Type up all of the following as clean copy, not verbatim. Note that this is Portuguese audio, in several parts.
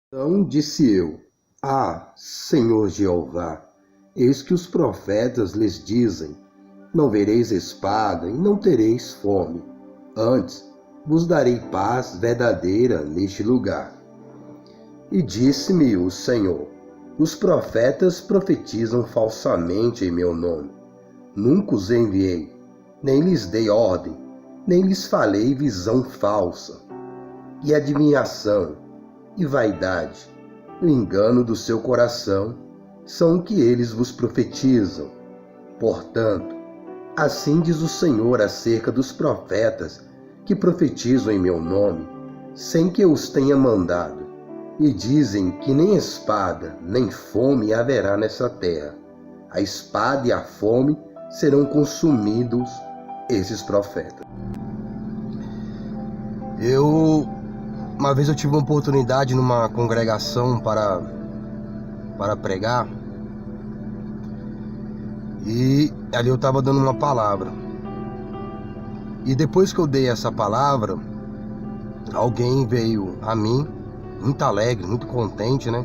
Então disse eu: Senhor Jeová, eis que os profetas lhes dizem: não vereis espada e não tereis fome, antes vos darei paz verdadeira neste lugar. E disse-me o Senhor: os profetas profetizam falsamente em meu nome. Nunca os enviei, nem lhes dei ordem, nem lhes falei visão falsa. E adivinhação, e vaidade, e o engano do seu coração são o que eles vos profetizam. Portanto, assim diz o Senhor acerca dos profetas que profetizam em meu nome, sem que eu os tenha mandado, e dizem que nem espada, nem fome haverá nessa terra. A espada e a fome serão consumidos esses profetas. Uma vez eu tive uma oportunidade numa congregação para pregar, e ali eu estava dando uma palavra. E depois que eu dei essa palavra, alguém veio a mim, muito alegre, muito contente, né?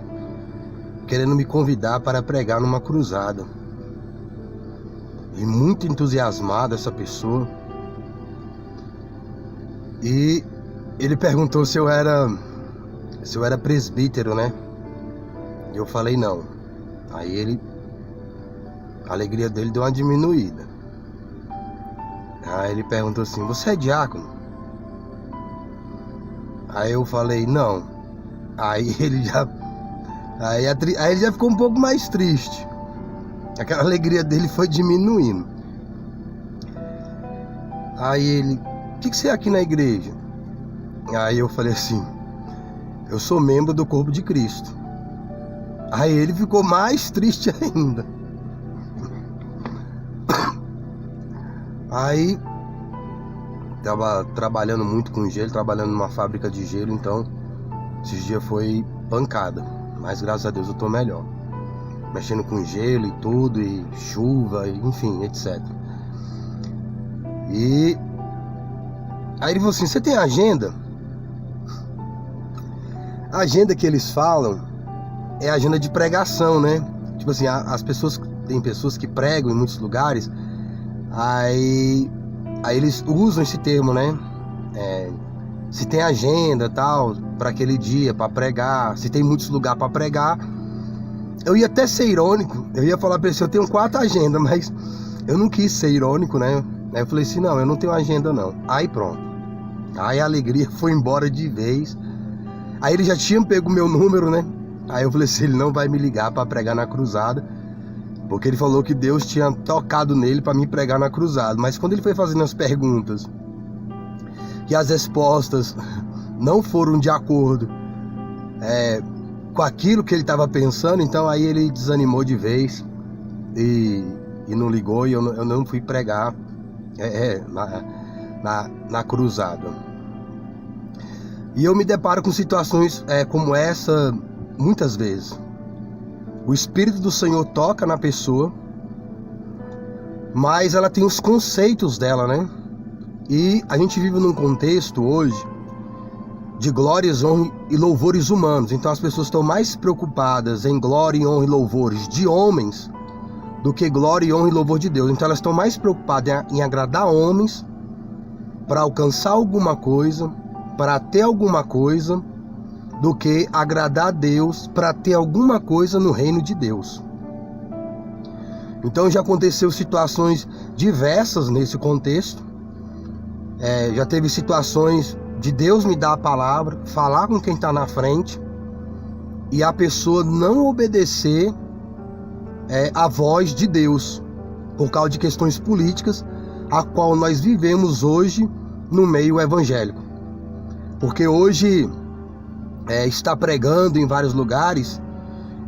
Querendo me convidar para pregar numa cruzada. E muito entusiasmado essa pessoa. E ele perguntou se eu era presbítero, né? E eu falei não. Aí a alegria dele deu uma diminuída. Aí ele perguntou assim: você é diácono? Aí eu falei não. Aí ele já ficou um pouco mais triste. Aquela alegria dele foi diminuindo. Aí ele: o que você é aqui na igreja? Aí eu falei assim: eu sou membro do corpo de Cristo. Aí ele ficou mais triste ainda. Aí tava trabalhando muito com gelo, trabalhando numa fábrica de gelo, então esses dias foi pancada. Mas graças a Deus eu tô melhor. Mexendo com gelo e tudo, e chuva, enfim, etc. E aí ele falou assim: você tem agenda? A agenda que eles falam é a agenda de pregação, né? Tipo assim, tem pessoas que pregam em muitos lugares, aí eles usam esse termo, né? Se tem agenda tal, para aquele dia, para pregar, se tem muitos lugares para pregar. Eu ia até ser irônico, eu ia falar pra ele: eu tenho 4 agendas, mas eu não quis ser irônico, né? Aí eu falei assim: não, eu não tenho agenda não. Aí pronto. Aí a alegria foi embora de vez. Aí ele já tinha pego o meu número, né? Aí eu falei assim: ele não vai me ligar para pregar na cruzada, porque ele falou que Deus tinha tocado nele para me pregar na cruzada. Mas quando ele foi fazendo as perguntas e as respostas não foram de acordo com aquilo que ele estava pensando, então aí ele desanimou de vez e não ligou, e eu não fui pregar na cruzada. E eu me deparo com situações como essa muitas vezes. O Espírito do Senhor toca na pessoa, mas ela tem os conceitos dela, né? E a gente vive num contexto hoje de glórias, honra e louvores humanos. Então as pessoas estão mais preocupadas em glória, honra e louvores de homens do que glória, honra e louvor de Deus. Então elas estão mais preocupadas em agradar homens para alcançar alguma coisa, para ter alguma coisa, do que agradar a Deus para ter alguma coisa no reino de Deus. Então já aconteceu situações diversas nesse contexto. Já teve situações de Deus me dar a palavra, falar com quem está na frente, e a pessoa não obedecer a voz de Deus, por causa de questões políticas, a qual nós vivemos hoje no meio evangélico. Porque hoje está pregando em vários lugares,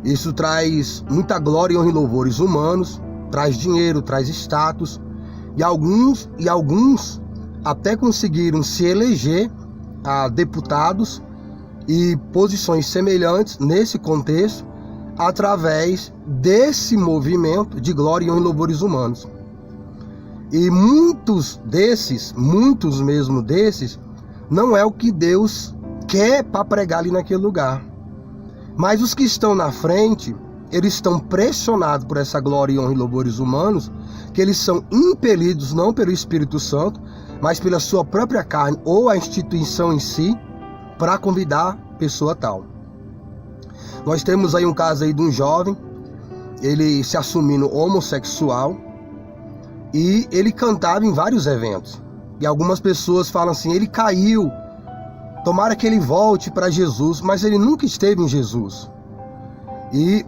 isso traz muita glória, honra e louvores humanos, traz dinheiro, traz status, e alguns até conseguiram se eleger a deputados e posições semelhantes nesse contexto, através desse movimento de glória, honra e louvores humanos. E muitos mesmo desses, não é o que Deus quer para pregar ali naquele lugar. Mas os que estão na frente, eles estão pressionados por essa glória, honra e louvores humanos, que eles são impelidos não pelo Espírito Santo, mas pela sua própria carne ou a instituição em si, para convidar a pessoa tal. Nós temos aí um caso aí de um jovem, ele se assumindo homossexual, e ele cantava em vários eventos. E algumas pessoas falam assim, ele caiu, tomara que ele volte para Jesus, mas ele nunca esteve em Jesus. E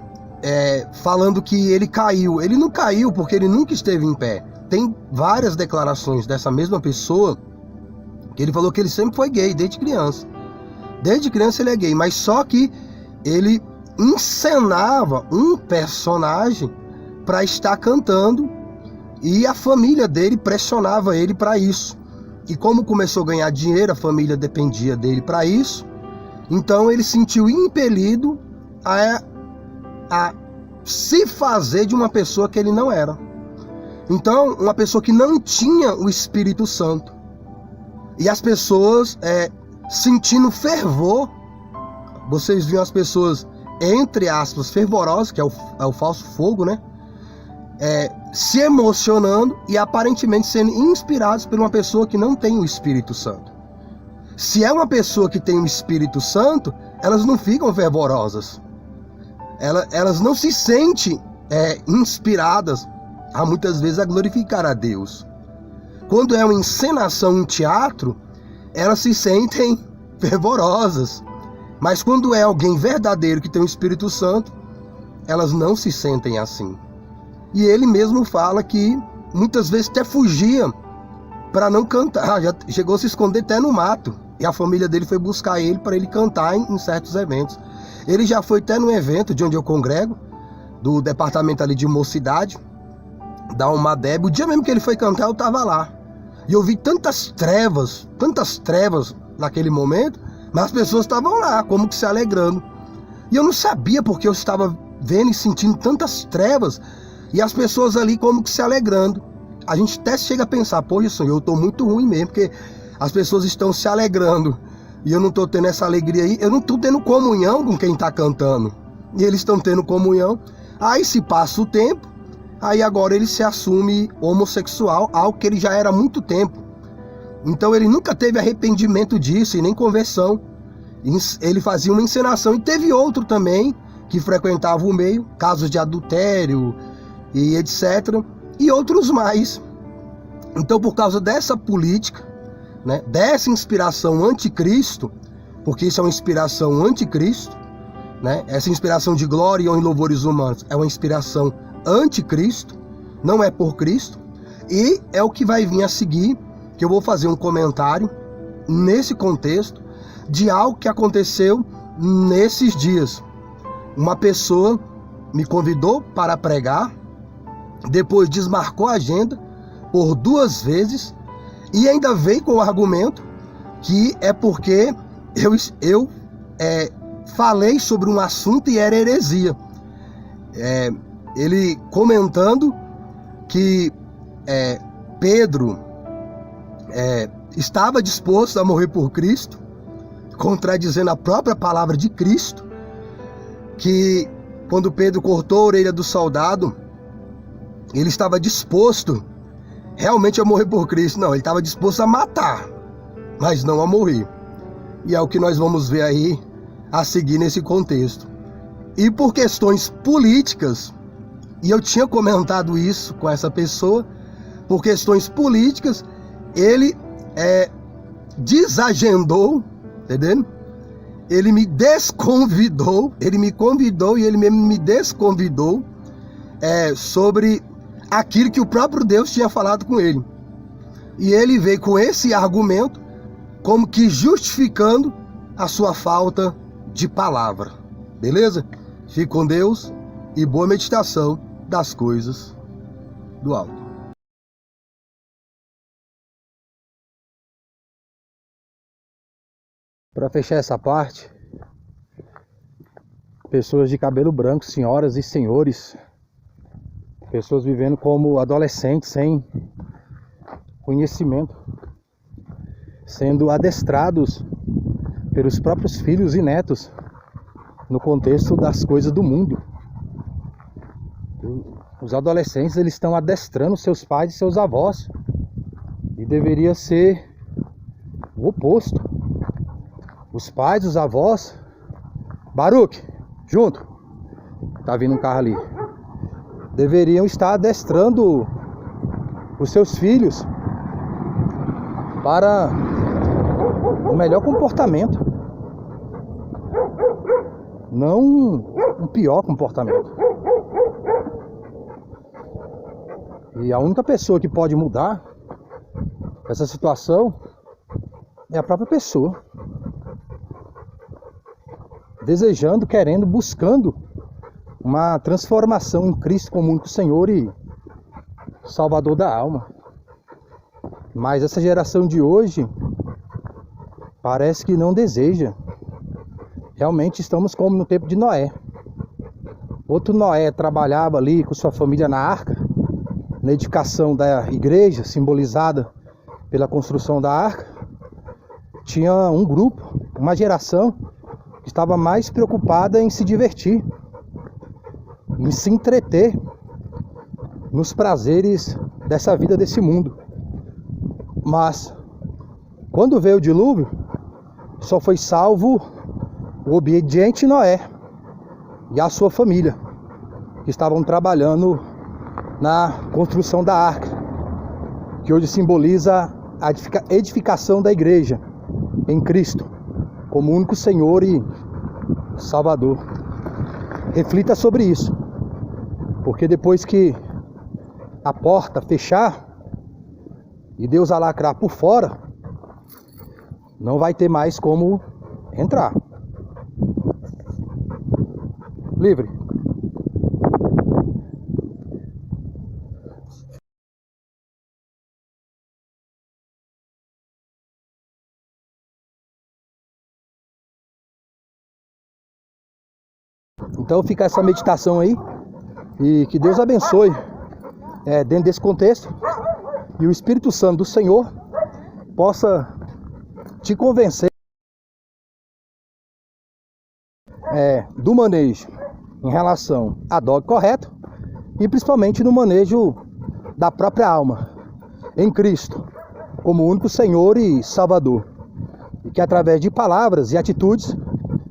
falando que ele caiu, ele não caiu porque ele nunca esteve em pé. Tem várias declarações dessa mesma pessoa, que ele falou que ele sempre foi gay, desde criança. Desde criança ele é gay, mas só que ele encenava um personagem para estar cantando, e a família dele pressionava ele para isso. E como começou a ganhar dinheiro, a família dependia dele para isso. Então ele se sentiu impelido a se fazer de uma pessoa que ele não era. Então, uma pessoa que não tinha o Espírito Santo. E as pessoas sentindo fervor. Vocês viram as pessoas, entre aspas, fervorosas, que é o falso fogo, né? Se emocionando e aparentemente sendo inspirados por uma pessoa que não tem o Espírito Santo. Se é uma pessoa que tem o Espírito Santo, elas não ficam fervorosas. Elas não se sentem inspiradas a muitas vezes a glorificar a Deus. Quando é uma encenação, um teatro, elas se sentem fervorosas. Mas quando é alguém verdadeiro que tem o Espírito Santo, elas não se sentem assim. E ele mesmo fala que muitas vezes até fugia para não cantar, já chegou a se esconder até no mato. E a família dele foi buscar ele para ele cantar em certos eventos. Ele já foi até num evento de onde eu congrego, do departamento ali de mocidade, da Umadeb. O dia mesmo que ele foi cantar, eu estava lá. E eu vi tantas trevas naquele momento, mas as pessoas estavam lá, como que se alegrando. E eu não sabia porque eu estava vendo e sentindo tantas trevas, e as pessoas ali como que se alegrando. A gente até chega a pensar, poxa, Senhor, eu estou muito ruim mesmo, porque as pessoas estão se alegrando e eu não estou tendo essa alegria aí, eu não estou tendo comunhão com quem está cantando. E eles estão tendo comunhão. Aí se passa o tempo, aí agora ele se assume homossexual, algo que ele já era há muito tempo. Então ele nunca teve arrependimento disso e nem conversão. Ele fazia uma encenação. E teve outro também que frequentava o meio, casos de adultério e etc. E outros mais. Então, por causa dessa política, né, dessa inspiração anticristo, porque isso é uma inspiração anticristo, né, essa inspiração de glória, honra e louvores humanos é uma inspiração anticristo, não é por Cristo. E é o que vai vir a seguir, que eu vou fazer um comentário nesse contexto de algo que aconteceu nesses dias. Uma pessoa me convidou para pregar, depois desmarcou a agenda por 2 vezes e ainda veio com o argumento que é porque eu falei sobre um assunto e era heresia. Ele comentando que Pedro estava disposto a morrer por Cristo, contradizendo a própria palavra de Cristo, que quando Pedro cortou a orelha do soldado, ele estava disposto realmente a morrer por Cristo. Não, ele estava disposto a matar, mas não a morrer. E é o que nós vamos ver aí a seguir nesse contexto. E por questões políticas, e eu tinha comentado isso com essa pessoa, por questões políticas, ele desagendou, entendendo? Ele me desconvidou, ele me convidou e ele mesmo me desconvidou sobre aquilo que o próprio Deus tinha falado com ele. E ele veio com esse argumento, como que justificando a sua falta de palavra. Beleza? Fique com Deus e boa meditação das coisas do alto. Para fechar essa parte, pessoas de cabelo branco, senhoras e senhores, pessoas vivendo como adolescentes sem conhecimento, sendo adestrados pelos próprios filhos e netos no contexto das coisas do mundo. Os adolescentes, eles estão adestrando seus pais e seus avós, e deveria ser o oposto. Os pais, os avós, Baruque, junto, tá vindo um carro ali, deveriam estar adestrando os seus filhos para o melhor comportamento, não um pior comportamento. E a única pessoa que pode mudar essa situação é a própria pessoa, desejando, querendo, buscando uma transformação em Cristo como único Senhor e Salvador da alma. Mas essa geração de hoje parece que não deseja. Realmente estamos como no tempo de Noé. Outro Noé trabalhava ali com sua família na arca, na edificação da igreja, simbolizada pela construção da arca. Tinha um grupo, uma geração, que estava mais preocupada em se divertir, em se entreter nos prazeres dessa vida, desse mundo. Mas quando veio o dilúvio, só foi salvo o obediente Noé e a sua família, que estavam trabalhando na construção da arca, que hoje simboliza a edificação da igreja em Cristo como único Senhor e Salvador. Reflita sobre isso, porque depois que a porta fechar e Deus alacrar por fora, não vai ter mais como entrar. Livre. Então fica essa meditação aí, e que Deus abençoe dentro desse contexto, e o Espírito Santo do Senhor possa te convencer do manejo em relação à dogma correta, e principalmente no manejo da própria alma em Cristo como único Senhor e Salvador, e que através de palavras e atitudes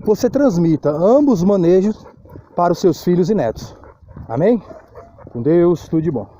você transmita ambos os manejos para os seus filhos e netos. Amém? Com Deus, tudo de bom.